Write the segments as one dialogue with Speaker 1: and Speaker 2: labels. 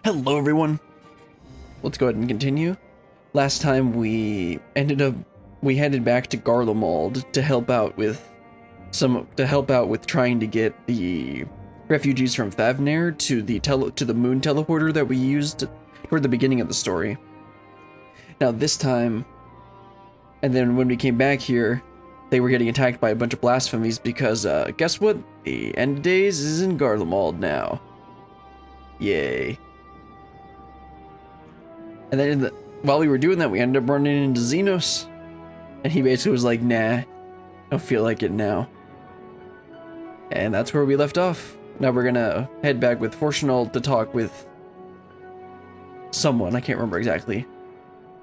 Speaker 1: Hello everyone. Let's go ahead and continue. Last time we headed back to Garlemald to help out with trying to get the refugees from Favner to the moon teleporter that we used toward the beginning of the story. Now this time, and then when we came back here, they were getting attacked by a bunch of blasphemies because guess what? The end of days is in Garlemald now. Yay. And then while we were doing that, we ended up running into Xenos. And he basically was like, nah, don't feel like it now. And that's where we left off. Now we're gonna head back with Fortunal to talk with someone, I can't remember exactly.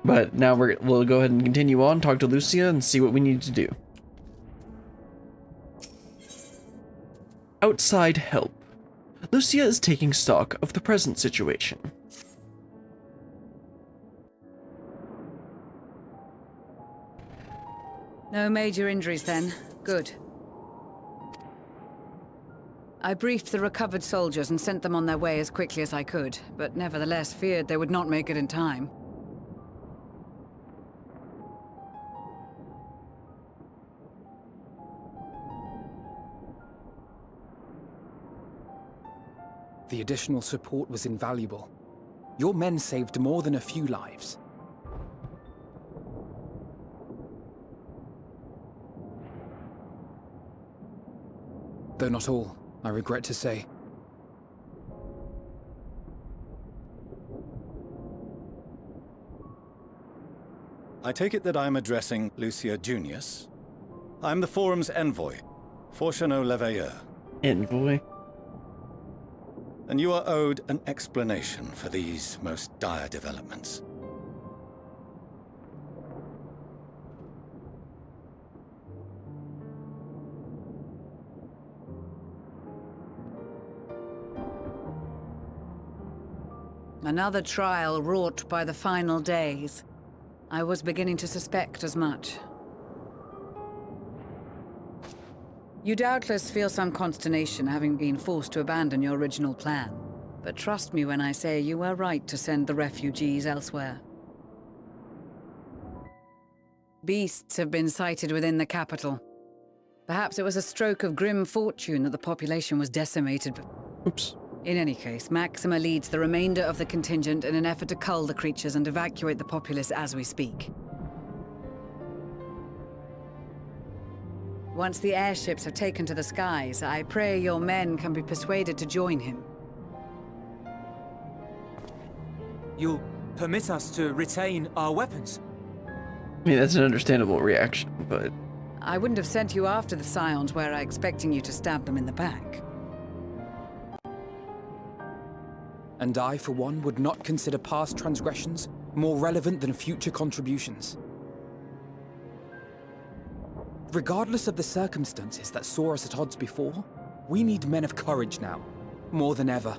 Speaker 1: But now we'll go ahead and continue on, talk to Lucia, and see what we need to do. Outside help. Lucia is taking stock of the present situation.
Speaker 2: No major injuries then. Good. I briefed the recovered soldiers and sent them on their way as quickly as I could, but nevertheless feared they would not make it in time.
Speaker 3: The additional support was invaluable. Your men saved more than a few lives. Though not all, I regret to say.
Speaker 4: I take it that I'm addressing Lucia Junius. I'm the Forum's envoy, Fortunal Leveilleur.
Speaker 1: Envoy?
Speaker 4: And you are owed an explanation for these most dire developments.
Speaker 2: Another trial wrought by the final days. I was beginning to suspect as much. You doubtless feel some consternation having been forced to abandon your original plan. But trust me when I say you were right to send the refugees elsewhere. Beasts have been sighted within the capital. Perhaps it was a stroke of grim fortune that the population was decimated.
Speaker 1: Oops.
Speaker 2: In any case, Maxima leads the remainder of the contingent in an effort to cull the creatures and evacuate the populace as we speak. Once the airships have taken to the skies, I pray your men can be persuaded to join him.
Speaker 5: You'll permit us to retain our weapons?
Speaker 1: I mean, that's an understandable reaction, but...
Speaker 2: I wouldn't have sent you after the Scions were I expecting you to stab them in the back.
Speaker 3: And I, for one, would not consider past transgressions more relevant than future contributions. Regardless of the circumstances that saw us at odds before, we need men of courage now, more than ever.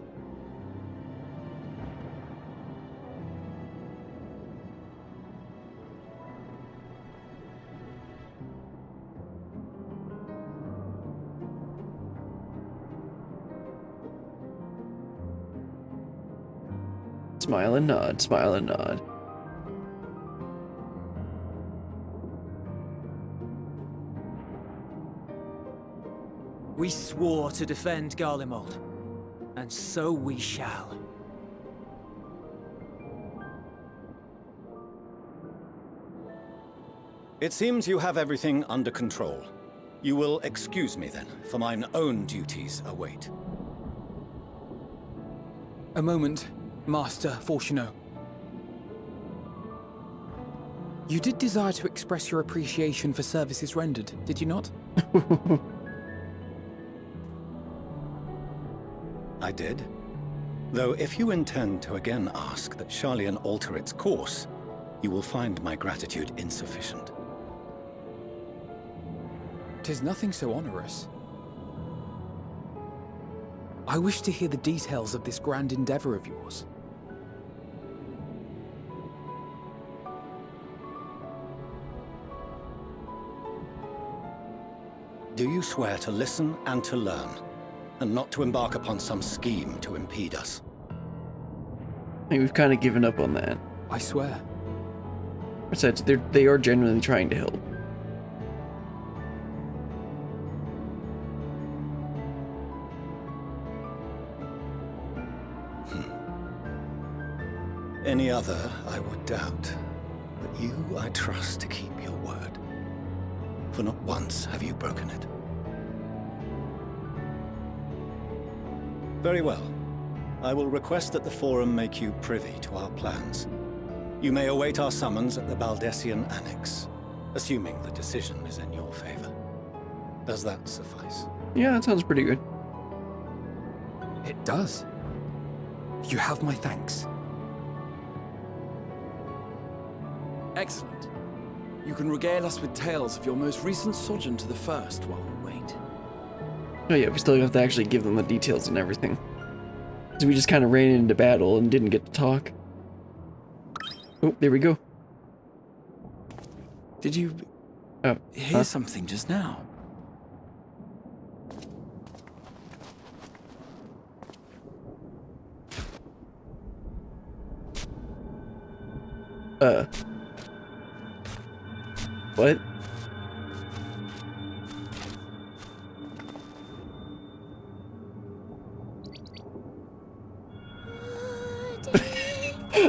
Speaker 1: Smile and nod, smile and nod.
Speaker 5: We swore to defend Garlemald, and so we shall.
Speaker 4: It seems you have everything under control. You will excuse me then, for mine own duties await.
Speaker 3: A moment, Master Fortunal. You did desire to express your appreciation for services rendered, did you not?
Speaker 4: I did. Though if you intend to again ask that Sharlayan alter its course, you will find my gratitude insufficient.
Speaker 3: 'Tis nothing so onerous. I wish to hear the details of this grand endeavor of yours.
Speaker 4: Do you swear to listen and to learn, and not to embark upon some scheme to impede us?
Speaker 1: I mean, we've kind of given up on that.
Speaker 3: I swear.
Speaker 1: Besides, they are genuinely trying to help.
Speaker 4: Any other I would doubt, but you I trust to keep your word. For not once have you broken it. Very well. I will request that the Forum make you privy to our plans. You may await our summons at the Baldessian Annex, assuming the decision is in your favor. Does that suffice?
Speaker 1: Yeah, that sounds pretty good.
Speaker 3: It does. You have my thanks.
Speaker 6: Excellent. You can regale us with tales of your most recent sojourn to the First while we wait.
Speaker 1: Oh yeah, we still have to actually give them the details and everything. So we just kind of ran into battle and didn't get to talk. Oh, there we go.
Speaker 6: Did you hear something just now?
Speaker 1: What?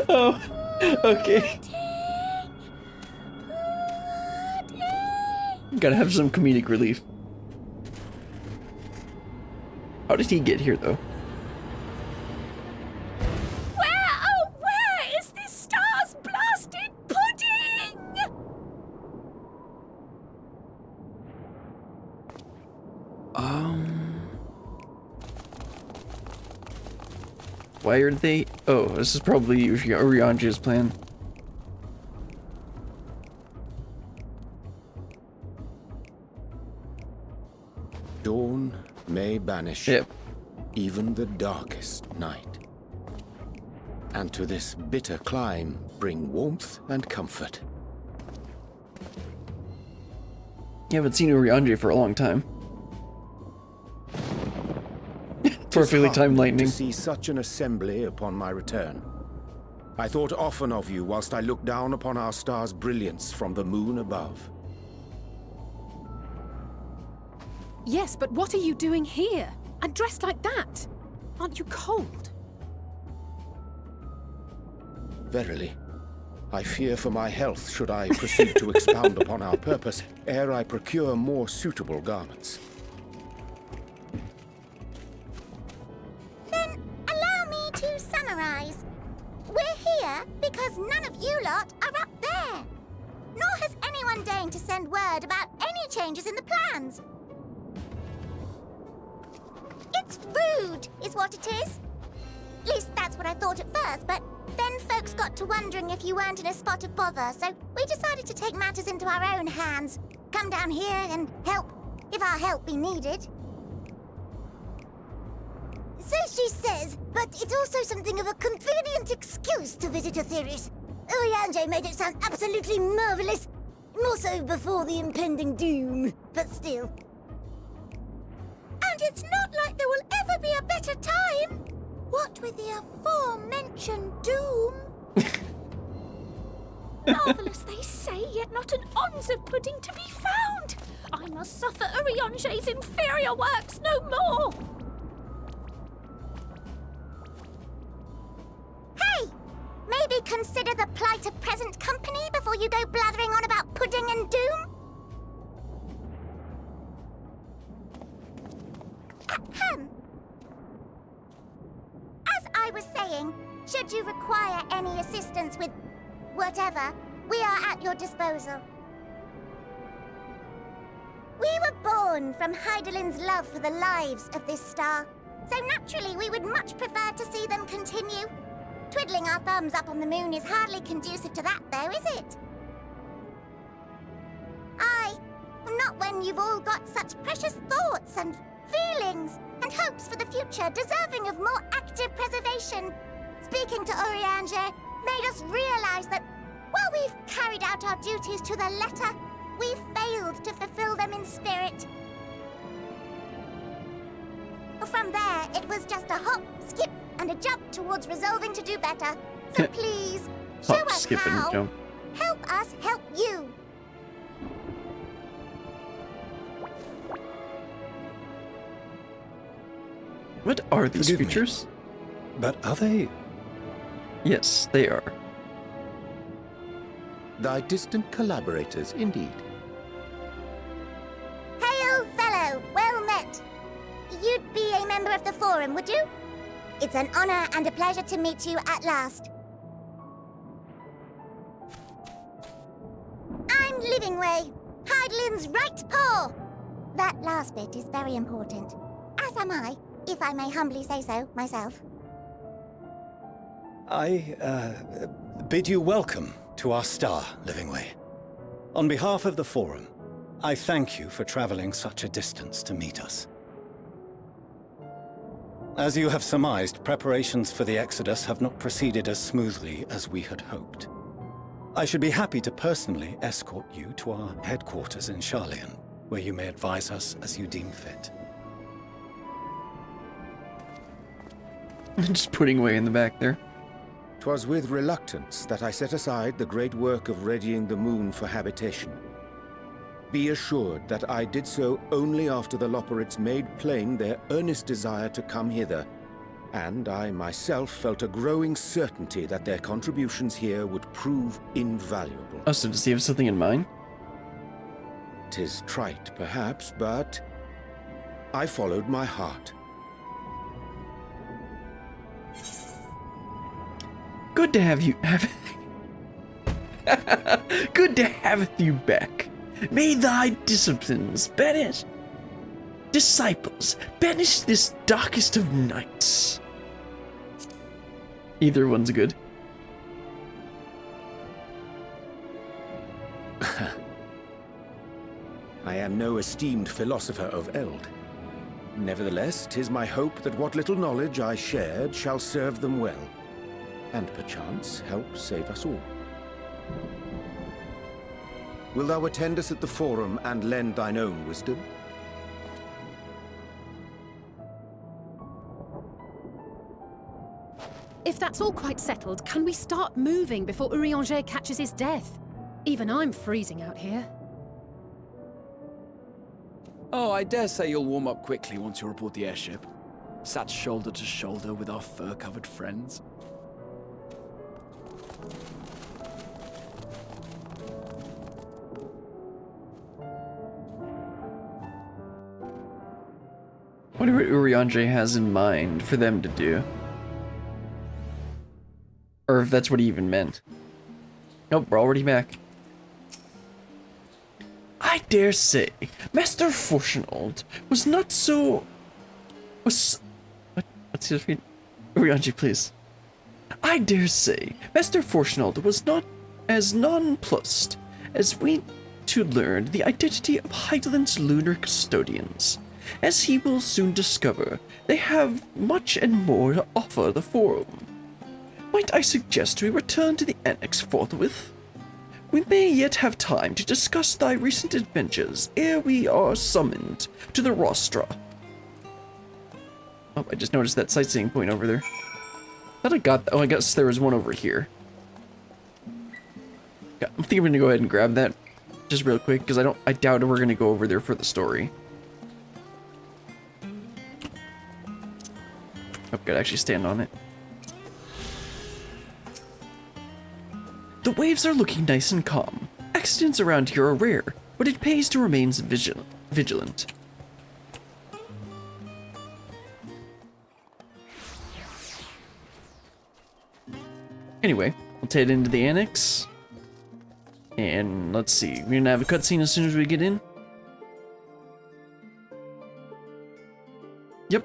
Speaker 1: Oh, okay. Gotta have some comedic relief. How did he get here, though?
Speaker 7: Where is this star's blasted pudding?
Speaker 1: Why are they? Oh, this is probably Urianger's plan.
Speaker 8: Dawn may banish
Speaker 1: Yep.
Speaker 8: even the darkest night, and to this bitter clime bring warmth and comfort.
Speaker 1: You haven't seen Urianger for a long time. Perfectly timed lightning.
Speaker 8: To see such an assembly upon my return. I thought often of you whilst I looked down upon our star's brilliance from the moon above.
Speaker 7: Yes, but what are you doing here? And dressed like that? Aren't you cold?
Speaker 8: Verily, I fear for my health should I proceed to expound upon our purpose ere I procure more suitable garments.
Speaker 9: Then allow me to summarize. We're here because none of you lot are up there. Nor has anyone deigned to send word about any changes in the plans. It's rude, is what it is. At least that's what I thought at first, but then folks got to wondering if you weren't in a spot of bother, so we decided to take matters into our own hands. Come down here and help, if our help be needed. So she says, but it's also something of a convenient excuse to visit Etheris. Urianger made it sound absolutely marvelous. More so before the impending doom, but still. And it's not like there will ever be a better time. What with the aforementioned doom?
Speaker 7: Marvellous, they say, yet not an ounce of pudding to be found. I must suffer Urianger's inferior works no more.
Speaker 9: Hey! Maybe consider the plight of present company before you go blathering on about pudding and doom? Ahem. As I was saying, should you require any assistance with whatever, we are at your disposal. We were born from Hydaelyn's love for the lives of this star, so naturally we would much prefer to see them continue. Twiddling our thumbs up on the moon is hardly conducive to that, though, is it? Aye, not when you've all got such precious thoughts and feelings and hopes for the future deserving of more active preservation. Speaking to Urianger made us realize that while we've carried out our duties to the letter, we've failed to fulfill them in spirit. From there, it was just a hop, skip, and a jump towards resolving to do better. So please, show
Speaker 1: Hop,
Speaker 9: us
Speaker 1: skip, and
Speaker 9: how.
Speaker 1: jump.
Speaker 9: Help us help you.
Speaker 1: What are these
Speaker 4: Forgive me.
Speaker 1: creatures?
Speaker 4: But are they...
Speaker 1: Yes, they are.
Speaker 8: Thy distant collaborators, indeed.
Speaker 9: Hail, fellow. Well met. You'd be a member of the Forum, would you? It's an honor and a pleasure to meet you at last. I'm Livingway, Hydalin's right paw. That last bit is very important. As am I, if I may humbly say so myself.
Speaker 4: I, bid you welcome to our star, Livingway. On behalf of the Forum, I thank you for traveling such a distance to meet us. As you have surmised, preparations for the Exodus have not proceeded as smoothly as we had hoped. I should be happy to personally escort you to our headquarters in Sharlayan, where you may advise us as you deem fit.
Speaker 1: Just putting away in the back there.
Speaker 8: 'Twas with reluctance that I set aside the great work of readying the moon for habitation. Be assured that I did so only after the Loperids made plain their earnest desire to come hither, and I myself felt a growing certainty that their contributions here would prove invaluable.
Speaker 1: Oh, so does he have something in mind?
Speaker 8: 'Tis trite, perhaps, but I followed my heart.
Speaker 1: Good to have you. Good to have you back. May thy disciplines banish this darkest of nights. Either one's good.
Speaker 8: I am no esteemed philosopher of eld. Nevertheless, 'tis my hope that what little knowledge I shared shall serve them well, and perchance help save us all. Will thou attend us at the Forum and lend thine own wisdom?
Speaker 10: If that's all quite settled, can we start moving before Urianger catches his death? Even I'm freezing out here.
Speaker 6: Oh, I dare say you'll warm up quickly once you report the airship. Sat shoulder to shoulder with our fur-covered friends.
Speaker 1: I wonder what Urianger has in mind for them to do. Or if that's what he even meant. Nope, we're already back. I dare say, Master Forshenold was not so... What's his feet? Urianger, please. I dare say, Master Forshenold was not as nonplussed as we to learn the identity of Hydalin's lunar custodians. As he will soon discover, they have much and more to offer the Forum. Might I suggest we return to the Annex forthwith? We may yet have time to discuss thy recent adventures ere we are summoned to the rostra. Oh, I just noticed that sightseeing point over there. Thought I got that. Oh, I guess there was one over here. Yeah, I'm thinking I'm gonna go ahead and grab that just real quick because I doubt we're gonna go over there for the story. Oh, gotta actually stand on it. The waves are looking nice and calm. Accidents around here are rare, but it pays to remain vigilant. Anyway, let's head into the annex. And let's see, we're gonna have a cutscene as soon as we get in. Yep.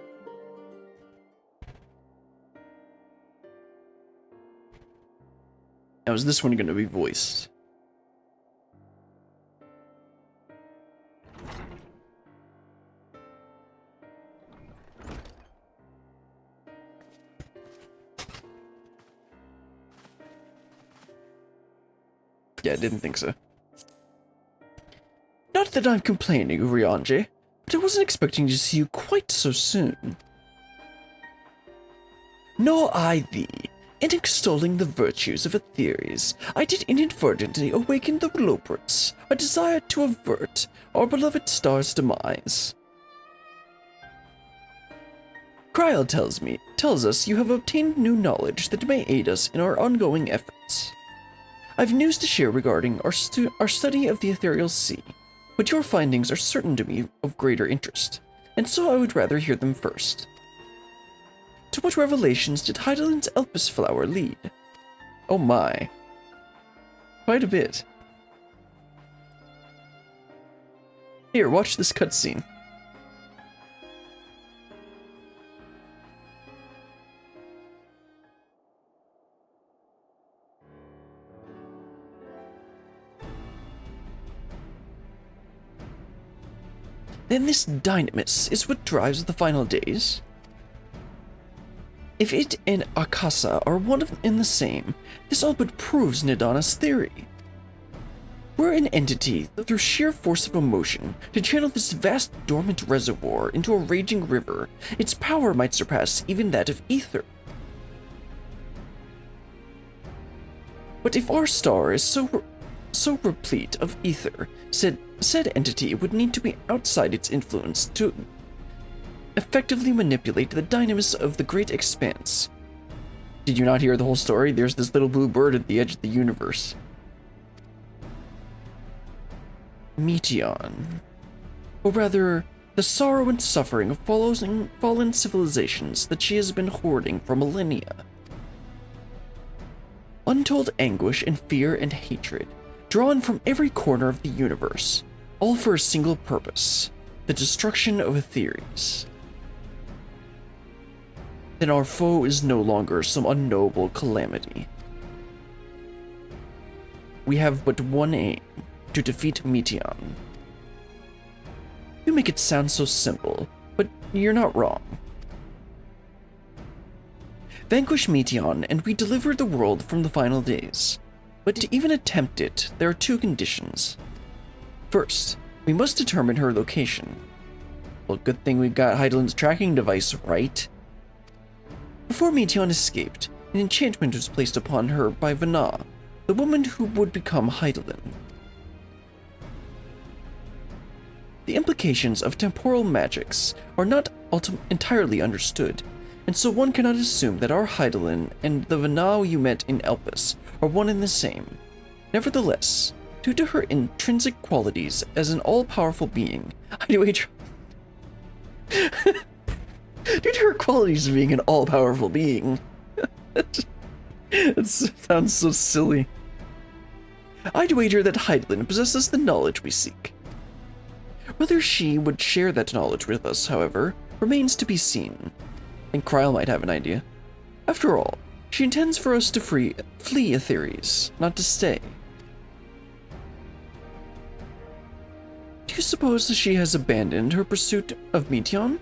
Speaker 1: Now, is this one going to be voiced? Yeah, I didn't think so. Not that I'm complaining, Urianger, but I wasn't expecting to see you quite so soon. Nor I thee. In extolling the virtues of Aetheres, I did inadvertently awaken the Loports, a desire to avert our beloved star's demise. Kryl tells us you have obtained new knowledge that may aid us in our ongoing efforts. I've news to share regarding our study of the ethereal sea, but your findings are certain to be of greater interest, and so I would rather hear them first. To what revelations did Hydaelyn's Elpis flower lead? Oh my. Quite a bit. Here, watch this cutscene. Then this dynamis is what drives the final days? If it and Akasa are one and the same, this all but proves Nadana's theory. We're an entity that through sheer force of emotion to channel this vast dormant reservoir into a raging river, its power might surpass even that of ether. But if our star is so replete of ether, said entity would need to be outside its influence to effectively manipulate the dynamis of the great expanse. Did you not hear the whole story? There's this little blue bird at the edge of the universe. Meteon. Or rather, the sorrow and suffering of fallen civilizations that she has been hoarding for millennia. Untold anguish and fear and hatred, drawn from every corner of the universe, all for a single purpose, the destruction of Aetheres. Then our foe is no longer some unknowable calamity. We have but one aim, to defeat Meteon. You make it sound so simple, but you're not wrong. Vanquish Meteon and we deliver the world from the final days. But to even attempt it, there are two conditions. First, we must determine her location. Well, good thing we've got Hydaelyn's tracking device, right? Before Meteon escaped, an enchantment was placed upon her by Vana, the woman who would become Hydaelyn. The implications of temporal magics are not entirely understood, and so one cannot assume that our Hydaelyn and the Vana you met in Elpis are one and the same. Nevertheless, due to her intrinsic qualities as an all-powerful being, due to her qualities of being an all-powerful being, it sounds so silly. I'd wager that Hydaelyn possesses the knowledge we seek. Whether she would share that knowledge with us, however, remains to be seen. And Kryl might have an idea. After all, she intends for us to flee Aetheres, not to stay. Do you suppose she has abandoned her pursuit of Meteon?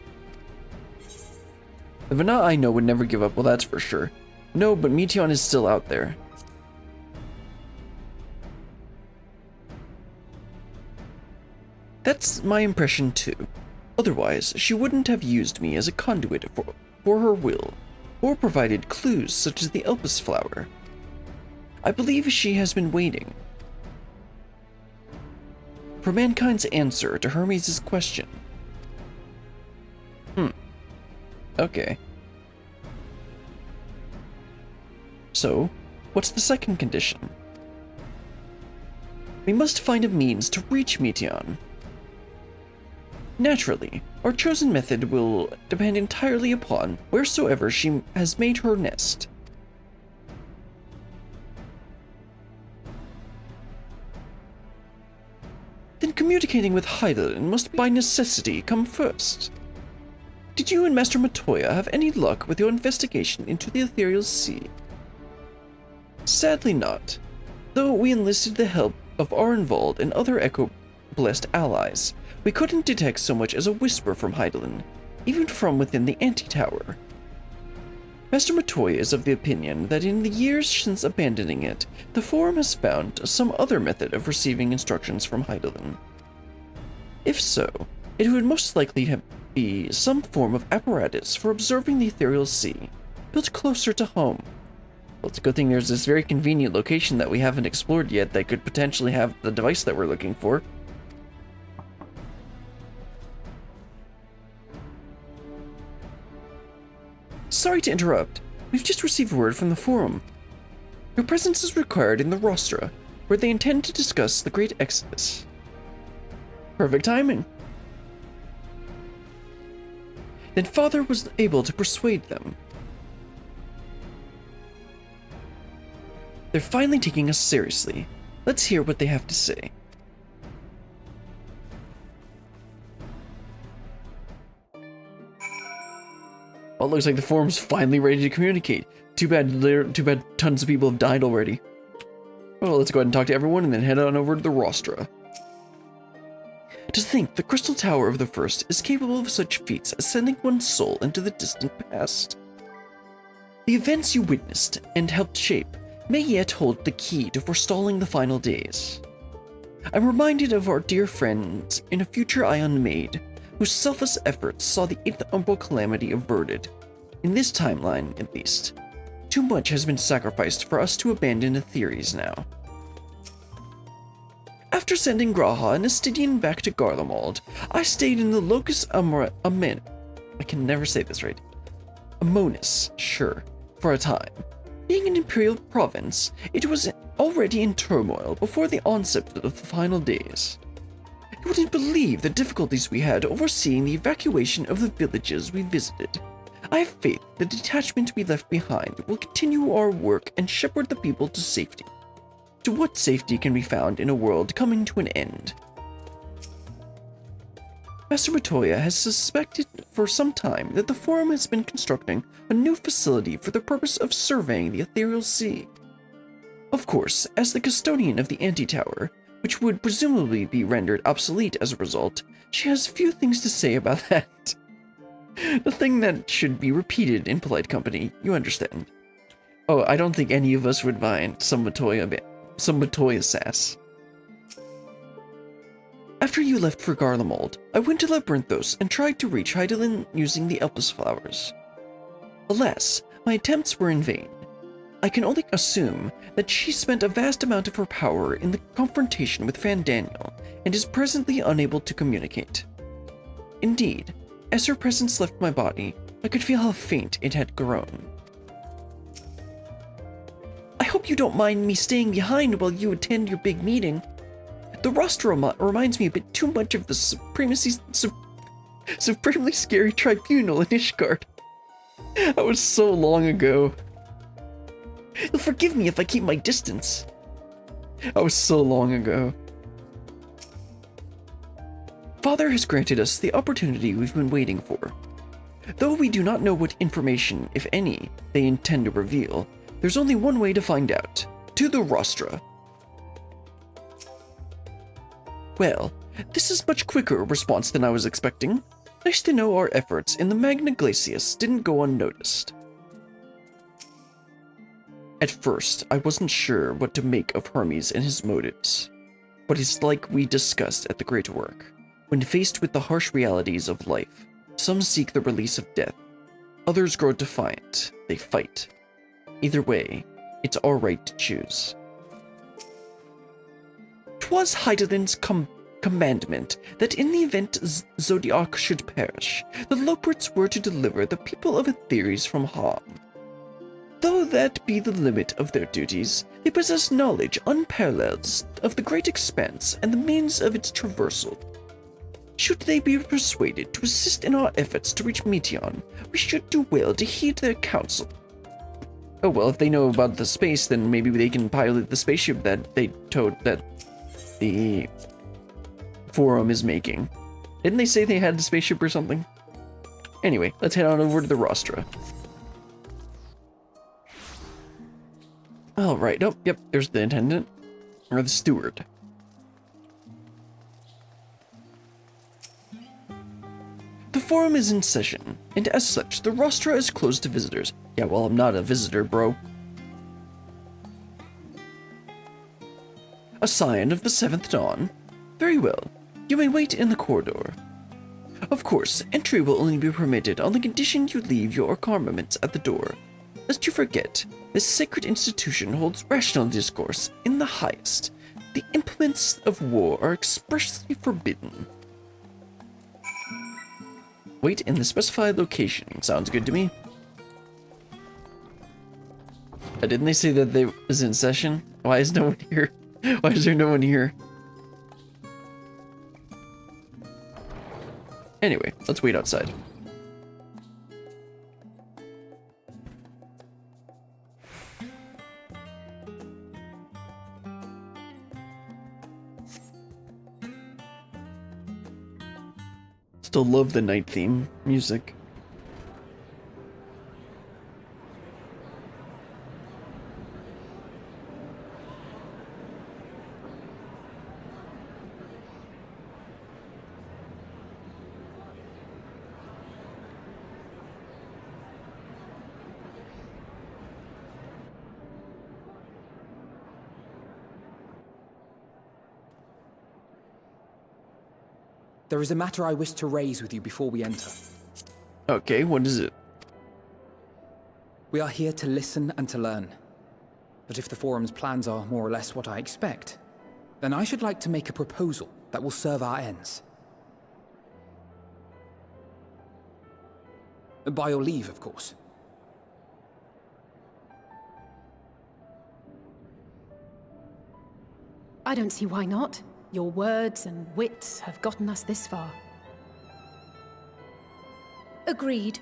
Speaker 1: The Vana I know would never give up, well that's for sure. No, but Meteon is still out there. That's my impression too. Otherwise, she wouldn't have used me as a conduit for her will, or provided clues such as the Elpis flower. I believe she has been waiting for mankind's answer to Hermes' question. Okay. So, what's the second condition? We must find a means to reach Meteon. Naturally, our chosen method will depend entirely upon wheresoever she has made her nest. Then communicating with Hydaelyn must by necessity come first. Did you and Master Matoya have any luck with your investigation into the ethereal sea? Sadly not, though we enlisted the help of Arenvald and other Echo-blessed allies. We couldn't detect so much as a whisper from Hydaelyn, even from within the anti-tower. Master Matoya is of the opinion that in the years since abandoning it, the Forum has found some other method of receiving instructions from Hydaelyn. If so, it would most likely be some form of apparatus for observing the ethereal sea, built closer to home. Well, it's a good thing there's this very convenient location that we haven't explored yet that could potentially have the device that we're looking for. Sorry to interrupt. We've just received word from the Forum. Your presence is required in the Rostra, where they intend to discuss the Great Exodus. Perfect timing. Then Father was able to persuade them. They're finally taking us seriously. Let's hear what they have to say. Well, it looks like the forum's finally ready to communicate. Too bad tons of people have died already. Well, let's go ahead and talk to everyone and then head on over to the Rostra. To think the Crystal Tower of the First is capable of such feats as sending one's soul into the distant past. The events you witnessed and helped shape may yet hold the key to forestalling the final days. I'm reminded of our dear friends in a future Ion made, whose selfless efforts saw the 8th Umbral Calamity averted. In this timeline, at least. Too much has been sacrificed for us to abandon the theories now. After sending Graha and Astidian back to Garlemald, I stayed in the Locus Amen. I can never say this right. Amonis, sure, for a time. Being an imperial province, it was already in turmoil before the onset of the final days. You wouldn't believe the difficulties we had overseeing the evacuation of the villages we visited. I have faith the detachment we left behind will continue our work and shepherd the people to safety. To what safety can be found in a world coming to an end? Master Matoya has suspected for some time that the Forum has been constructing a new facility for the purpose of surveying the Ethereal Sea. Of course, as the custodian of the Anti-Tower, which would presumably be rendered obsolete as a result, she has few things to say about that. The thing that should be repeated in polite company, you understand. Oh, I don't think any of us would mind some Matoya sass. After you left for Garlemald, I went to Labyrinthos and tried to reach Hydaelyn using the Elpis flowers. Alas, my attempts were in vain. I can only assume that she spent a vast amount of her power in the confrontation with Fandaniel and is presently unable to communicate. Indeed, as her presence left my body, I could feel how faint it had grown. I hope you don't mind me staying behind while you attend your big meeting. The Rostra reminds me a bit too much of the supremely scary tribunal in Ishgard. That was so long ago. You'll forgive me if I keep my distance. That was so long ago. Father has granted us the opportunity we've been waiting for. Though we do not know what information, if any, they intend to reveal, there's only one way to find out. To the Rostra. Well, this is much quicker a response than I was expecting. Nice to know our efforts in the Magna Glacius didn't go unnoticed. At first, I wasn't sure what to make of Hermes and his motives. But it's like we discussed at the Great Work. When faced with the harsh realities of life, some seek the release of death. Others grow defiant. They fight. Either way, it's our right to choose. 'Twas Hydaelyn's commandment that in the event Zodiac should perish, the Loporits were to deliver the people of Aetheres from harm. Though that be the limit of their duties, they possess knowledge unparalleled of the great expanse and the means of its traversal. Should they be persuaded to assist in our efforts to reach Meteon, we should do well to heed their counsel. Oh well, if they know about the space, then maybe they can pilot the spaceship that they towed that the Forum is making. Didn't they say they had the spaceship or something? Anyway, let's head on over to the Rostra. Alright, oh, yep, there's the attendant. Or the steward. The Forum is in session, and as such, the Rostra is closed to visitors. Yeah, well, I'm not a visitor, bro. A scion of the 7th Dawn? Very well. You may wait in the corridor. Of course, entry will only be permitted on the condition you leave your armaments at the door. lest you forget, this sacred institution holds rational discourse in the highest. The implements of war are expressly forbidden. Wait in the specified location. Sounds good to me. Didn't they say that they was in session? Why is no one here? Why is there no one here? Anyway, let's wait outside. Still love the night theme music.
Speaker 3: There is a matter I wish to raise with you before we enter.
Speaker 1: Okay, what is it?
Speaker 3: We are here to listen and to learn. But if the Forum's plans are more or less what I expect, then I should like to make a proposal that will serve our ends. By your leave, of course.
Speaker 10: I don't see why not. Your words and wits have gotten us this far.
Speaker 7: Agreed.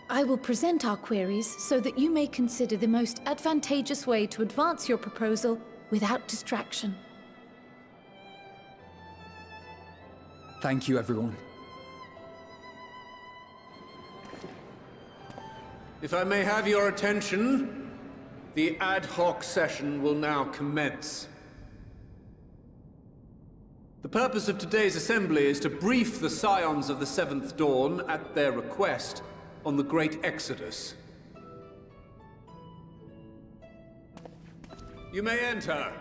Speaker 7: I will present our queries so that you may consider the most advantageous way to advance your proposal without distraction.
Speaker 3: Thank you, everyone.
Speaker 11: If I may have your attention, the ad hoc session will now commence. The purpose of today's assembly is to brief the Scions of the Seventh Dawn, at their request, on the Great Exodus. You may enter.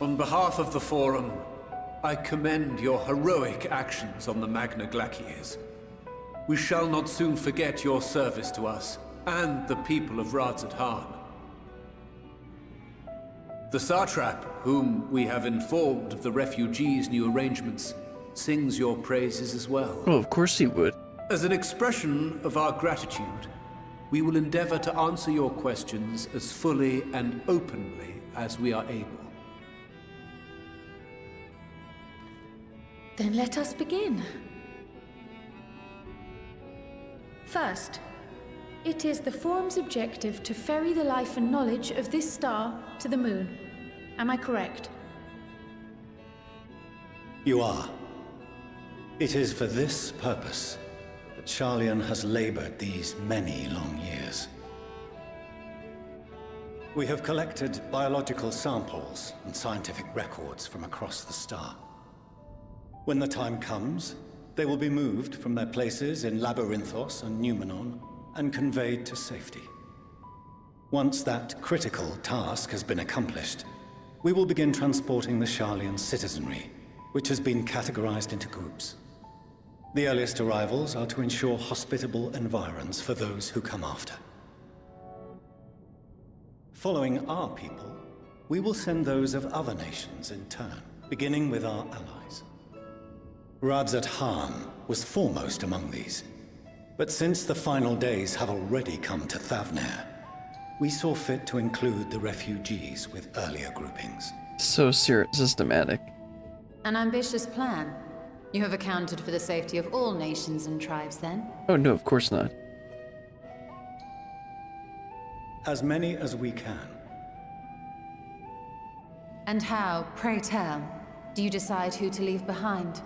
Speaker 11: On behalf of the Forum, I commend your heroic actions on the Magna Glaciers. We shall not soon forget your service to us, and the people of Radzat-Han. The Satrap, whom we have informed of the refugees' new arrangements, sings your praises as well.
Speaker 1: Well, of course he would.
Speaker 11: As an expression of our gratitude, we will endeavor to answer your questions as fully and openly as we are able.
Speaker 7: Then let us begin. First, it is the Forum's objective to ferry the life and knowledge of this star to the moon. Am I correct?
Speaker 4: You are. It is for this purpose that Sharlayan has labored these many long years. We have collected biological samples and scientific records from across the star. When the time comes, they will be moved from their places in Labyrinthos and Numenon and conveyed to safety. Once that critical task has been accomplished, we will begin transporting the Sharlayan citizenry, which has been categorized into groups. The earliest arrivals are to ensure hospitable environs for those who come after. Following our people, we will send those of other nations in turn, beginning with our allies. Radzat-Han was foremost among these, but since the final days have already come to Thavnair, we saw fit to include the refugees with earlier groupings.
Speaker 1: So systematic.
Speaker 12: An ambitious plan. You have accounted for the safety of all nations and tribes, then?
Speaker 1: Oh no, of course not.
Speaker 4: As many as we can.
Speaker 12: And how, pray tell, do you decide who to leave behind?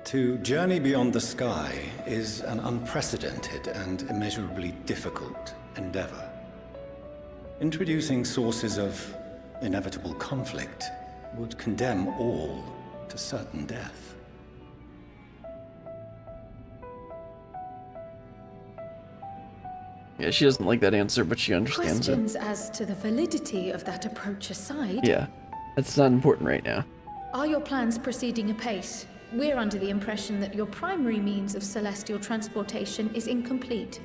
Speaker 4: To journey beyond the sky is an unprecedented and immeasurably difficult endeavor. Introducing sources of inevitable conflict would condemn all to certain death.
Speaker 1: Yeah, she doesn't like that answer, but she understands
Speaker 7: Questions as to the validity of that approach aside,
Speaker 1: it. Yeah, that's not important right now.
Speaker 7: are your plans proceeding apace? We're under the impression that your primary means of celestial transportation is incomplete.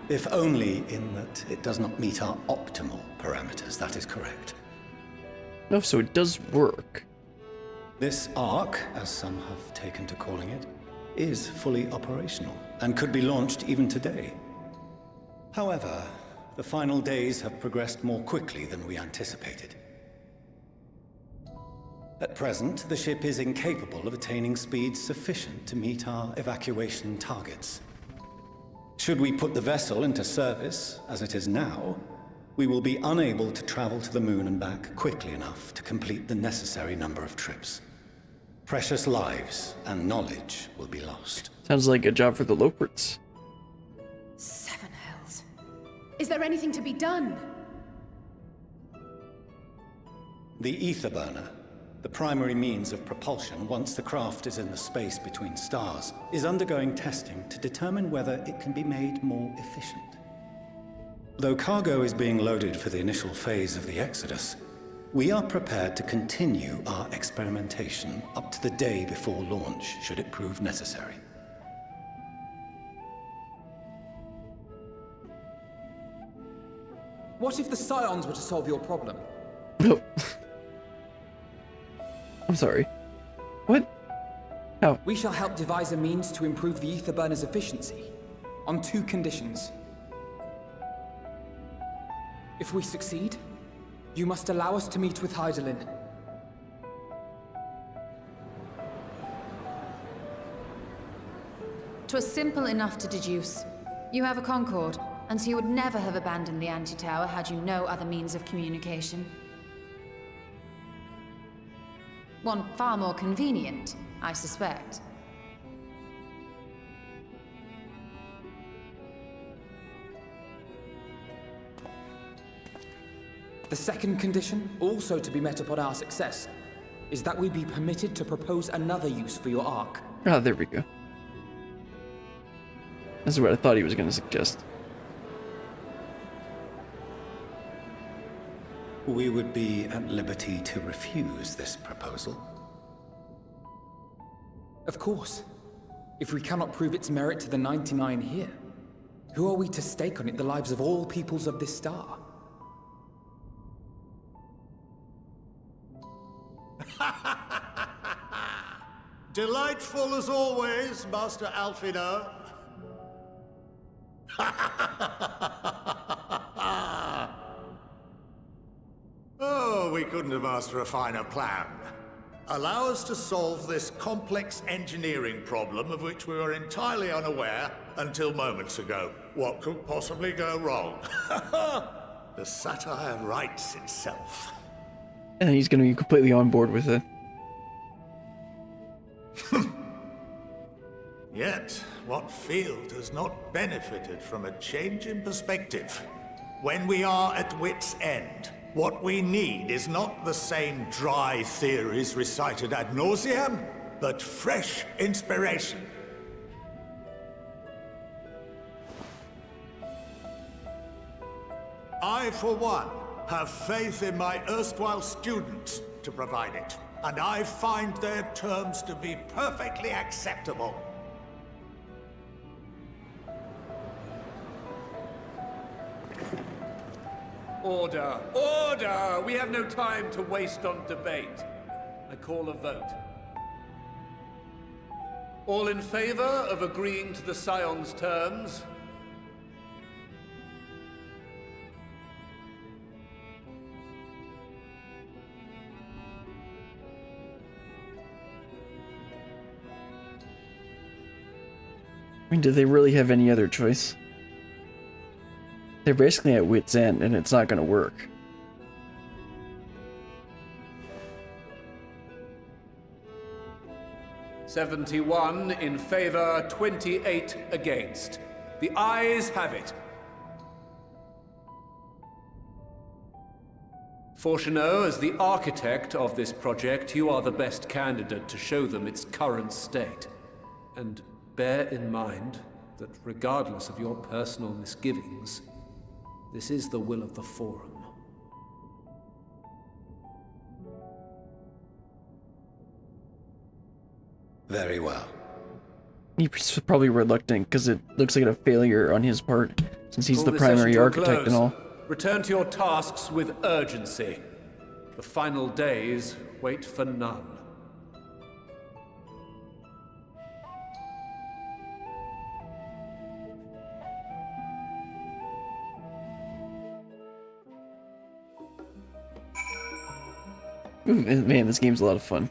Speaker 4: If only in that it does not meet our optimal parameters, that is correct.
Speaker 1: No, so it does work.
Speaker 4: This arc, as some have taken to calling it, is fully operational and could be launched even today. However, the final days have progressed more quickly than we anticipated. At present, the ship is incapable of attaining speeds sufficient to meet our evacuation targets. Should we put the vessel into service, as it is now, we will be unable to travel to the moon and back quickly enough to complete the necessary number of trips. Precious lives and knowledge will be lost.
Speaker 1: Sounds like a job for the Loperts.
Speaker 10: Seven hells. Is there anything to be done?
Speaker 4: The ether burner, the primary means of propulsion once the craft is in the space between stars, is undergoing testing to determine whether it can be made more efficient. Though cargo is being loaded for the initial phase of the Exodus, we are prepared to continue our experimentation up to the day before launch, should it prove necessary.
Speaker 3: What if the Scions were to solve your problem?
Speaker 1: No. I'm sorry. What? How?
Speaker 3: We shall help devise a means to improve the ether burner's efficiency, on 2 conditions. If we succeed, you must allow us to meet with Hydaelyn.
Speaker 12: "'Twas simple enough to deduce. You have a Concord, and so you would never have abandoned the anti-tower had you no other means of communication. One far more convenient, I suspect.
Speaker 3: The second condition, also to be met upon our success, is that we be permitted to propose another use for your Ark.
Speaker 1: Ah, there we go. That's what I thought he was going to suggest.
Speaker 4: We would be at liberty to refuse this proposal.
Speaker 3: Of course. If we cannot prove its merit to the 99 here, who are we to stake on it the lives of all peoples of this star?
Speaker 13: Delightful as always, Master Alphinaud. Oh, we couldn't have asked for a finer plan. Allow us to solve this complex engineering problem of which we were entirely unaware until moments ago. What could possibly go wrong? The satire writes itself.
Speaker 1: And he's going to be completely on board with it.
Speaker 13: Yet, what field has not benefited from a change in perspective? When we are at wit's end, what we need is not the same dry theories recited ad nauseam, but fresh inspiration. I, for one, have faith in my erstwhile students to provide it, and I find their terms to be perfectly acceptable.
Speaker 11: Order! Order! We have no time to waste on debate. I call a vote. All in favor of agreeing to the Scion's terms?
Speaker 1: I mean, do they really have any other choice? They're basically at wit's end, and it's not going to work.
Speaker 11: 71 in favor, 28 against. The ayes have it. Fortunaud, as the architect of this project, you are the best candidate to show them its current state. And bear in mind that regardless of your personal misgivings, this is the will of the Forum.
Speaker 4: Very well.
Speaker 1: He's probably reluctant because it looks like a failure on his part, since he's
Speaker 11: Call
Speaker 1: the
Speaker 11: this session
Speaker 1: primary
Speaker 11: to a
Speaker 1: architect and
Speaker 11: close.
Speaker 1: all.
Speaker 11: Return to your tasks with urgency. The final days wait for none.
Speaker 1: Ooh, man, this game's a lot of fun.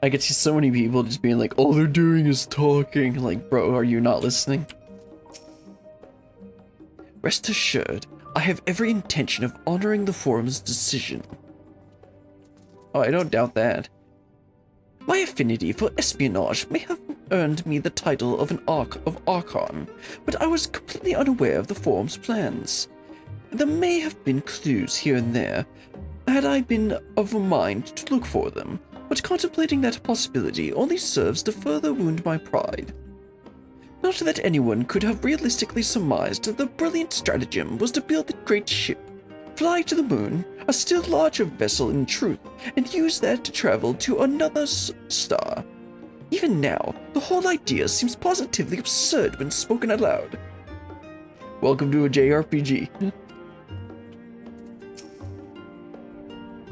Speaker 1: I could see so many people just being like, all they're doing is talking. Like, bro, are you not listening? Rest assured, I have every intention of honoring the Forum's decision. Oh, I don't doubt that. My affinity for espionage may have earned me the title of an Archon, but I was completely unaware of the Forum's plans. There may have been clues here and there, had I been of a mind to look for them, but contemplating that possibility only serves to further wound my pride. Not that anyone could have realistically surmised the brilliant stratagem was to build the great ship, fly to the moon, a still larger vessel in truth, and use that to travel to another star. Even now, the whole idea seems positively absurd when spoken aloud. Welcome to a JRPG.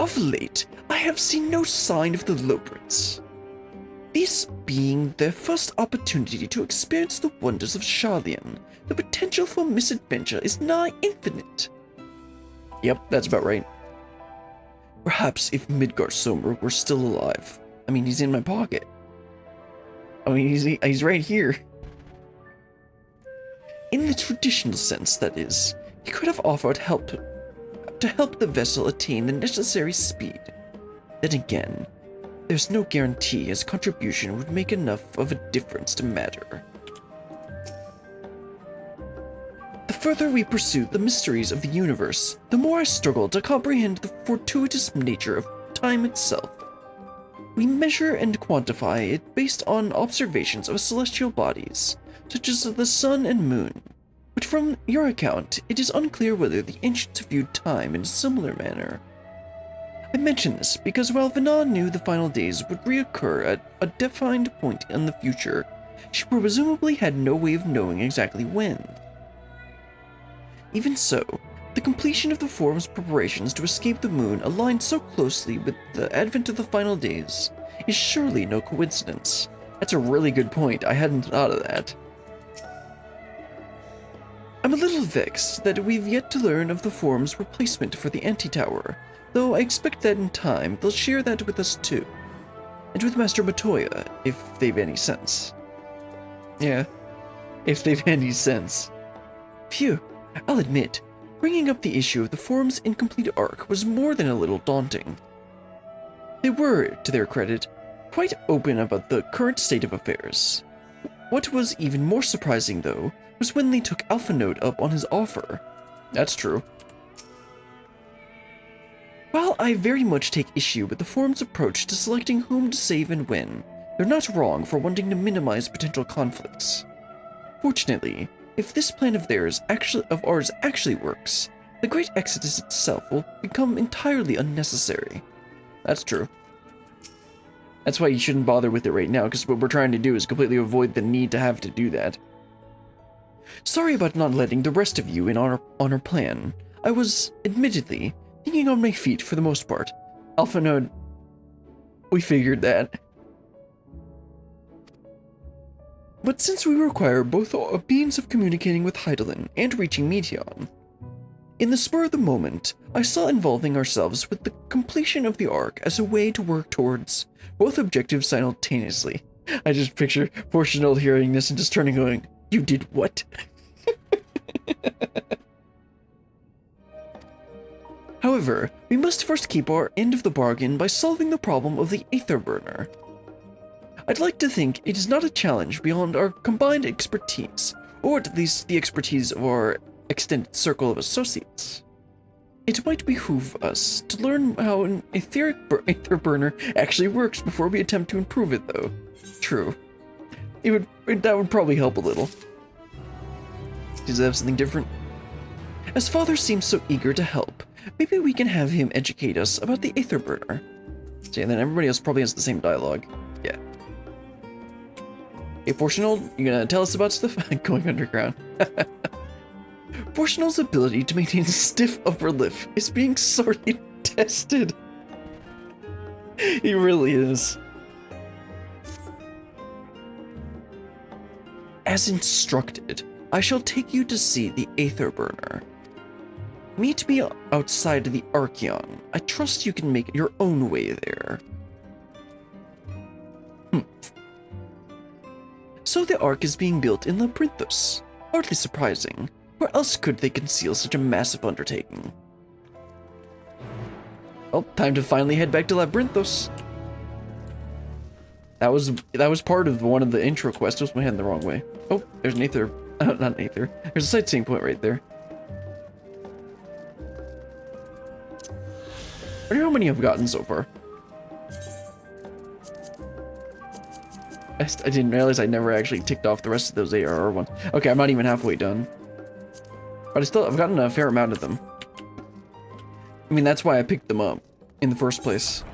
Speaker 1: Of late, I have seen no sign of the Lobrits. This being their first opportunity to experience the wonders of Sharlayan, the potential for misadventure is nigh infinite. Yep, that's about right. Perhaps if Midgar Somber were still alive. I mean, he's in my pocket. I mean, he's right here. In the traditional sense, that is, he could have offered help to help the vessel attain the necessary speed. Then again, there's no guarantee his contribution would make enough of a difference to matter. The further we pursue the mysteries of the universe, the more I struggle to comprehend the fortuitous nature of time itself. We measure and quantify it based on observations of celestial bodies, such as the sun and moon. But from your account, it is unclear whether the ancients viewed time in a similar manner. I mention this because while Vana knew the final days would reoccur at a defined point in the future, she presumably had no way of knowing exactly when. Even so, the completion of the Forum's preparations to escape the moon aligned so closely with the advent of the final days is surely no coincidence. That's a really good point, I hadn't thought of that. I'm a little vexed that we've yet to learn of the Forum's replacement for the Anti-Tower, though I expect that in time they'll share that with us too. And with Master Matoya, if they've any sense. Yeah, if they've any sense. Phew, I'll admit, bringing up the issue of the Forum's incomplete arc was more than a little daunting. They were, to their credit, quite open about the current state of affairs. What was even more surprising, though, was when they took Alphinaud up on his offer. That's true. While I very much take issue with the Forum's approach to selecting whom to save and when, they're not wrong for wanting to minimize potential conflicts. Fortunately, if this plan of ours actually works, the Great Exodus itself will become entirely unnecessary. That's true. That's why you shouldn't bother with it right now, because what we're trying to do is completely avoid the need to have to do that. Sorry about not letting the rest of you in on our plan. I was, admittedly, thinking on my feet for the most part. Alphinaud, we figured that. But since we require both a means of communicating with Hydaelyn and reaching Meteion, in the spur of the moment, I saw involving ourselves with the completion of the arc as a way to work towards both objectives simultaneously. I just picture Fortunaud hearing this and just turning going, "You did what?" However, we must first keep our end of the bargain by solving the problem of the Aether Burner. I'd like to think it is not a challenge beyond our combined expertise, or at least the expertise of our extended circle of associates. It might behoove us to learn how an aether burner actually works before we attempt to improve it, though. True. That would probably help a little. Does it have something different? As Father seems so eager to help, maybe we can have him educate us about the aether burner. So yeah, then everybody else probably has the same dialogue. Yeah. Hey, Fortunal, you gonna tell us about stuff? Going underground. Fortunal's ability to maintain a stiff upper lip is being sorely tested. He really is. As instructed, I shall take you to see the aether burner. Meet me outside the Archeon. I trust you can make your own way there. So the Ark is being built in Labyrinthos. Hardly surprising. Where else could they conceal such a massive undertaking? Well, time to finally head back to Labyrinthos. That was part of one of the intro quests. I was heading the wrong way. Oh, there's an aether. Not an aether. There's a sightseeing point right there. I wonder how many I've gotten so far. I didn't realize I never actually ticked off the rest of those ARR ones. Okay, I'm not even halfway done. But I've gotten a fair amount of them. I mean, that's why I picked them up in the first place.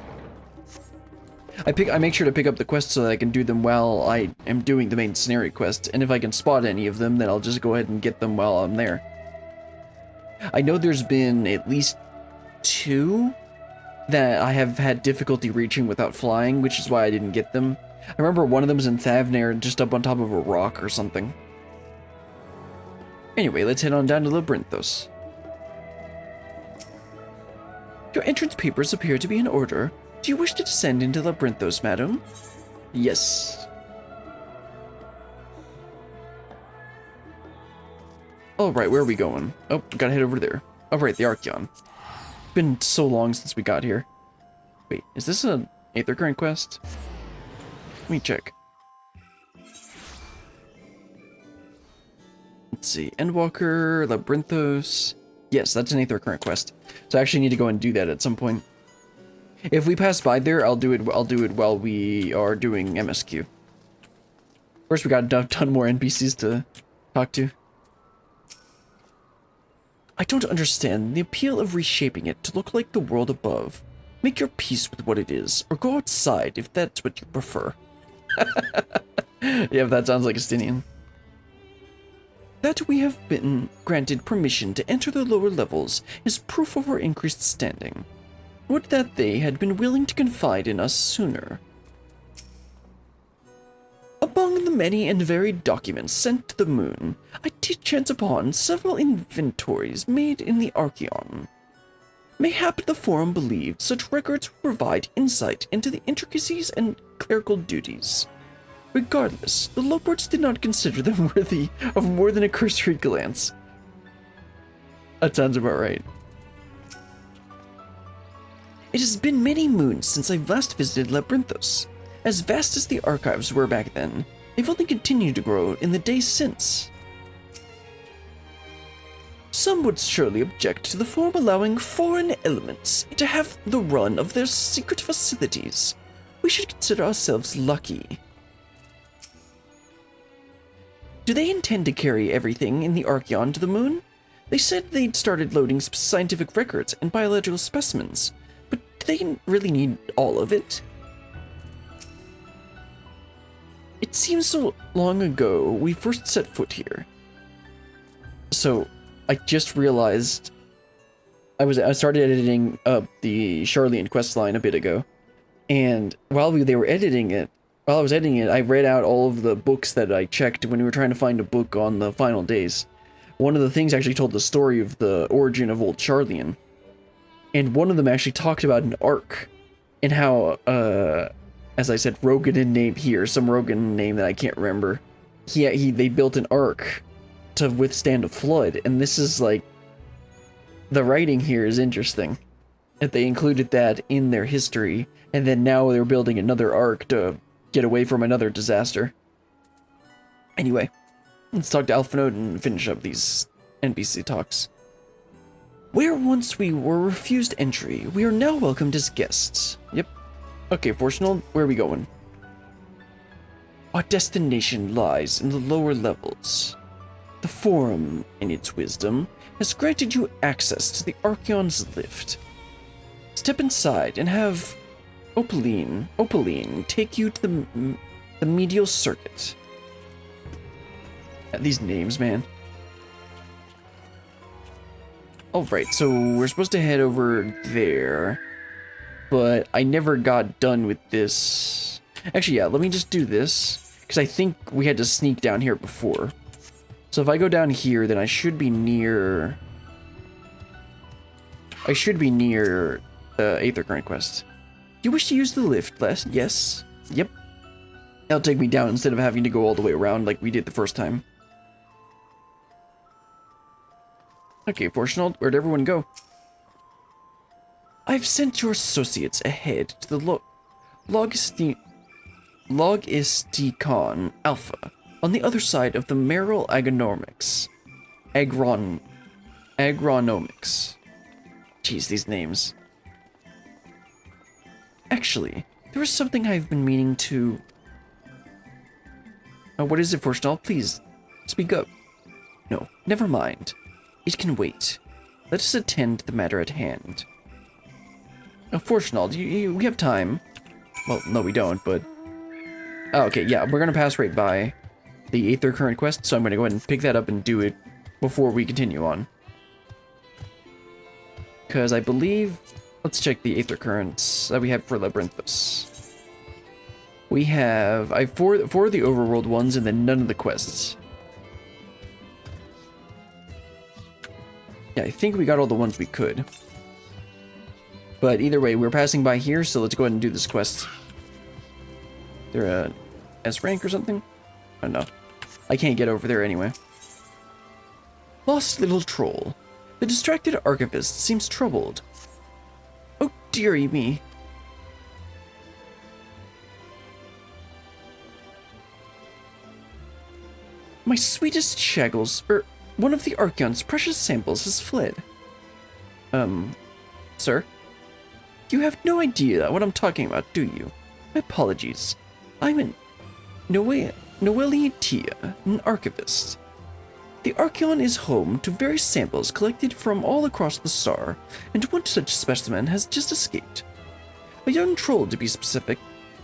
Speaker 1: I make sure to pick up the quests so that I can do them while I am doing the main scenario quests, and if I can spot any of them, then I'll just go ahead and get them while I'm there. I know there's been at least 2 that I have had difficulty reaching without flying, which is why I didn't get them. I remember one of them was in Thavnair, just up on top of a rock or something. Anyway, let's head on down to Labyrinthos. Your entrance papers appear to be in order. Do you wish to descend into Labyrinthos, madam? Yes. Alright, where are we going? Oh, gotta head over there. Oh, right, the Archeon. Been so long since we got here. Wait, is this an Aether Current quest? Let me check. Let's see. Endwalker, Labyrinthos. Yes, that's an Aether Current quest. So I actually need to go and do that at some point. If we pass by there, I'll do it while we are doing MSQ. First, we got a ton more NPCs to talk to. I don't understand the appeal of reshaping it to look like the world above. Make your peace with what it is, or go outside if that's what you prefer. Yeah, that sounds like Estinian. That we have been granted permission to enter the lower levels is proof of our increased standing. Would that they had been willing to confide in us sooner. Among the many and varied documents sent to the moon, I did chance upon several inventories made in the Archeon. Mayhap the Forum believed such records would provide insight into the intricacies and clerical duties. Regardless, the Loports did not consider them worthy of more than a cursory glance. That sounds about right. It has been many moons since I last visited Labyrinthos. As vast as the archives were back then, they've only continued to grow in the days since. Some would surely object to the Forum allowing foreign elements to have the run of their secret facilities. We should consider ourselves lucky. Do they intend to carry everything in the Archeon to the moon? They said they'd started loading scientific records and biological specimens, but do they really need all of it? It seems so long ago we first set foot here. So, I just realized I started editing up the Sharlayan questline a bit ago, and while I was editing it, I read out all of the books that I checked when we were trying to find a book on the final days. One of the things actually told the story of the origin of old Sharlayan, and one of them actually talked about an ark, and how, as I said, Rogan name here, some Rogan name that I can't remember. They built an ark to withstand a flood, and this is like, the writing here is interesting, that they included that in their history, and then now they're building another ark to get away from another disaster. Anyway, let's talk to Alphinaud and finish up these NPC talks. Where once we were refused entry, we are now welcomed as guests. Yep. Okay, Fortunal, where are we going? Our destination lies in the lower levels. The Forum, in its wisdom, has granted you access to the Archeon's lift. Step inside and have Opaline take you to the medial circuit. These names, man. Alright, so we're supposed to head over there, but I never got done with this. Actually, yeah, let me just do this, because I think we had to sneak down here before. So if I go down here, then I should be near... Aether Current Quest. Do you wish to use the lift, Les? Yes. Yep. That'll take me down instead of having to go all the way around like we did the first time. Okay, Fortunal, where'd everyone go? I've sent your associates ahead to the Logisticon Alpha on the other side of the Merrill Agronomics. Agronomics. Jeez, these names. Actually, there is something I've been meaning to... Oh, what is it, Fortunal? Please, speak up. No, never mind. It can wait. Let us attend to the matter at hand. Now, Fortunal, we have time. Well, no, we don't, but... Oh, okay, yeah, we're gonna pass right by the Aether Current Quest, so I'm gonna go ahead and pick that up and do it before we continue on. Because I believe... Let's check the Aether Currents that we have for Labyrinthos. We have... I have four of the overworld ones and then none of the quests. Yeah, I think we got all the ones we could. But either way, we're passing by here, so let's go ahead and do this quest. Is there a S rank or something? Oh no. I can't get over there anyway. Lost little troll. The distracted archivist seems troubled. Oh dearie me. My sweetest shaggles, one of the Archeon's precious samples has fled. Sir? You have no idea what I'm talking about, do you? My apologies. I'm an Noelitia, an archivist. The Archeon is home to various samples collected from all across the star, and one such specimen has just escaped. A young troll, to be specific.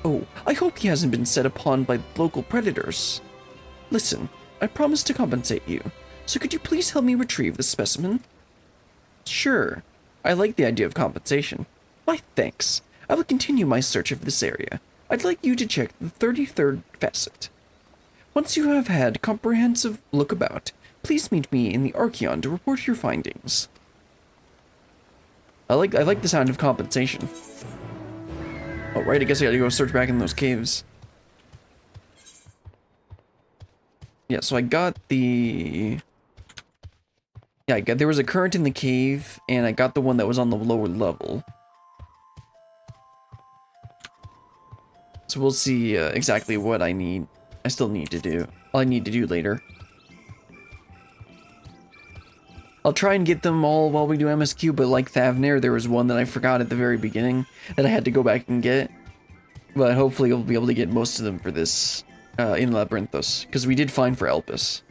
Speaker 1: Oh, I hope he hasn't been set upon by local predators. Listen, I promise to compensate you, so could you please help me retrieve the specimen? Sure, I like the idea of compensation. Why, thanks. I will continue my search of this area. I'd like you to check the 33rd facet. Once you have had a comprehensive look about, please meet me in the Archeon to report your findings. I like the sound of compensation. Oh, right, I guess I gotta go search back in those caves. Yeah, so I got the... Yeah, there was a current in the cave, and I got the one that was on the lower level. So we'll see exactly what I still need to do. All I need to do later. I'll try and get them all while we do MSQ, but like Thavnir, there was one that I forgot at the very beginning that I had to go back and get. But hopefully I'll be able to get most of them for this in Labyrinthos, because we did find for Elpis.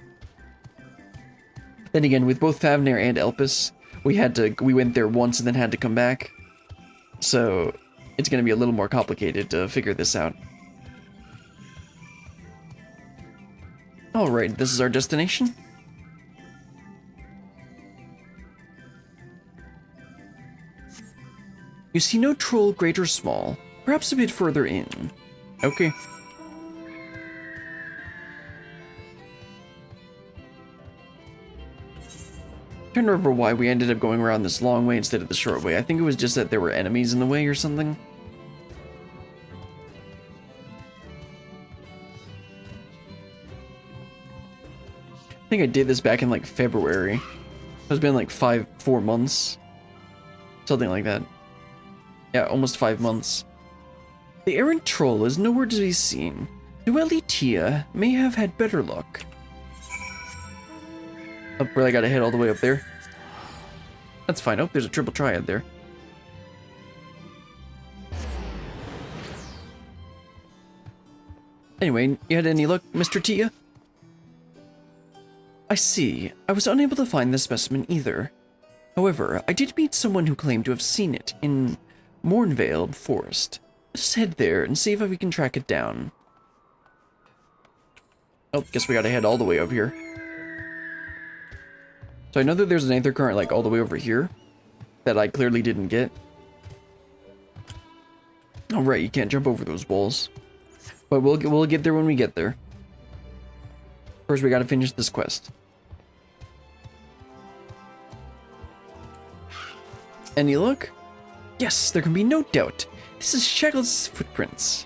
Speaker 1: Then again, with both Thavnir and Elpis, we went there once and then had to come back. So it's going to be a little more complicated to figure this out. Alright, this is our destination. You see no troll, great or small. Perhaps a bit further in. Okay. I'm trying to remember why we ended up going around this long way instead of the short way. I think it was just that there were enemies in the way or something. I think I did this back in like February. It's been like 4 months. Something like that. Yeah, almost 5 months. The errant troll is nowhere to be seen. Noelle Tia may have had better luck. Oh, really gotta head all the way up there. That's fine. Oh, there's a triple triad there. Anyway, you had any luck, Mr. Tia? I see. I was unable to find the specimen either. However, I did meet someone who claimed to have seen it in Mornvale Forest. Let's head there and see if we can track it down. Oh, guess we gotta head all the way over here. So I know that there's an aether current like all the way over here that I clearly didn't get. Oh right, you can't jump over those walls. But we'll get there when we get there. First, we gotta finish this quest. Any luck? Yes, there can be no doubt. This is Shackles' footprints.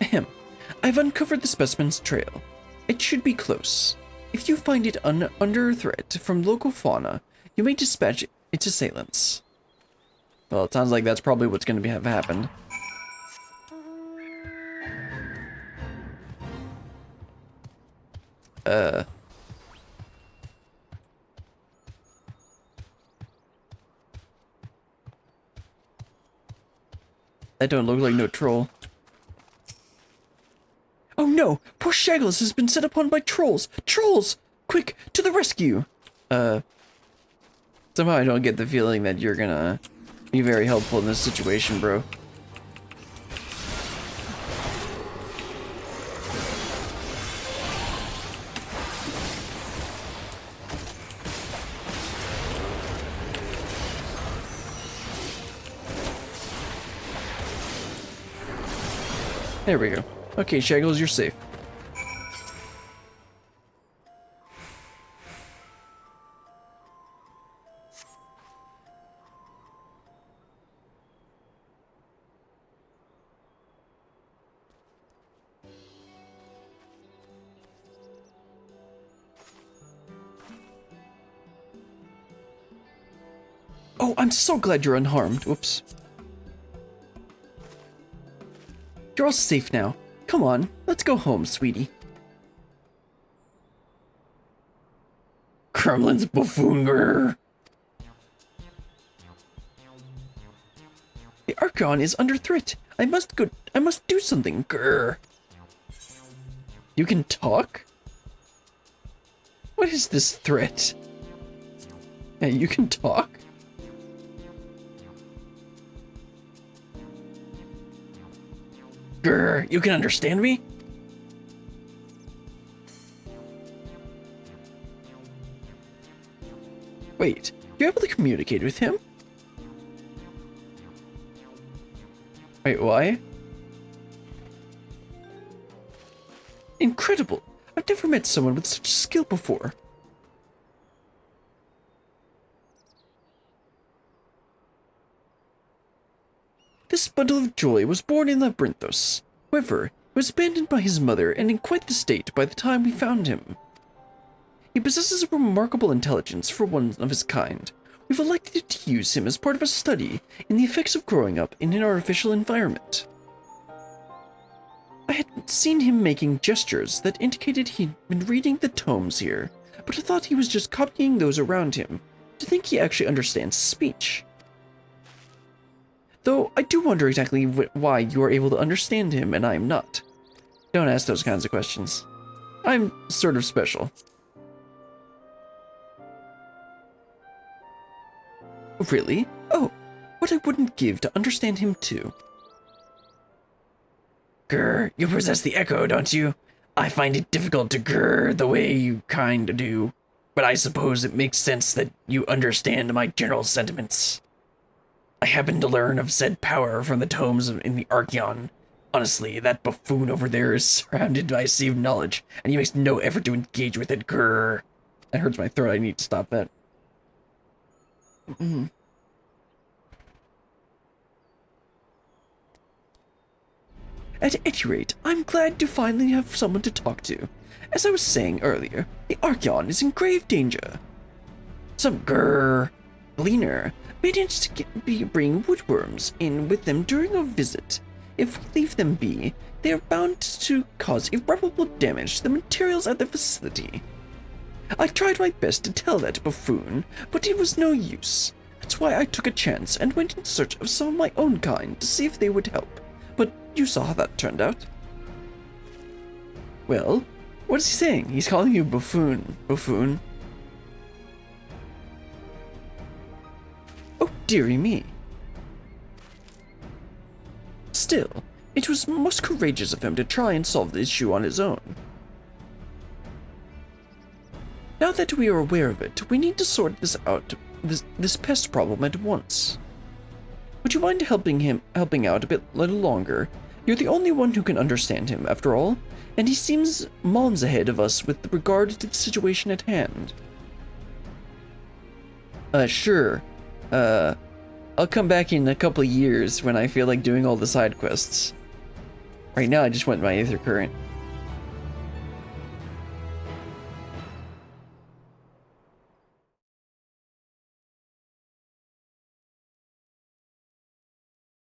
Speaker 1: Ahem. I've uncovered the specimen's trail. It should be close. If you find it under threat from local fauna, you may dispatch its assailants. Well, it sounds like that's probably what's going to have happened. That don't look like no troll. Oh no! Poor Shaggles has been set upon by trolls! Trolls! Quick, to the rescue! Somehow I don't get the feeling that you're gonna be very helpful in this situation, bro. There we go. Okay, Shaggles, you're safe. Oh, I'm so glad you're unharmed. Whoops. You're all safe now. Come on, let's go home, sweetie. Kremlin's buffoon. Grr. The Archon is under threat. I must do something. Grr. You can talk? What is this threat? Yeah, you can talk? Grr, you can understand me? Wait, you're able to communicate with him? Wait, why? Incredible! I've never met someone with such skill before. This bundle of joy was born in Labyrinthos. However, he was abandoned by his mother and in quite the state by the time we found him. He possesses a remarkable intelligence for one of his kind. We've elected to use him as part of a study in the effects of growing up in an artificial environment. I had seen him making gestures that indicated he'd been reading the tomes here, but I thought he was just copying those around him, to think he actually understands speech. Though I do wonder exactly why you are able to understand him and I am not. Don't ask those kinds of questions. I'm sort of special. Really? Oh, what I wouldn't give to understand him too. Grr, you possess the echo, don't you? I find it difficult to grr the way you kinda do, but I suppose it makes sense that you understand my general sentiments. I happened to learn of said power from the tomes in the Archeon. Honestly, that buffoon over there is surrounded by a sea of knowledge, and he makes no effort to engage with it. Grr. That hurts my throat. I need to stop that. At any rate, I'm glad to finally have someone to talk to. As I was saying earlier, the Archeon is in grave danger. Some grrr. Gleaner managed to bring woodworms in with them during our visit. If we leave them be, they are bound to cause irreparable damage to the materials at the facility. I tried my best to tell that buffoon, but it was no use. That's why I took a chance and went in search of some of my own kind to see if they would help. But you saw how that turned out. Well, what is he saying? He's calling you buffoon. Buffoon. Oh, dearie me. Still, it was most courageous of him to try and solve the issue on his own. Now that we are aware of it, we need to sort this out, this pest problem at once. Would you mind helping out a little longer? You're the only one who can understand him, after all, and he seems months ahead of us with regard to the situation at hand. Sure. I'll come back in a couple of years when I feel like doing all the side quests. Right now, I just want my Aether Current.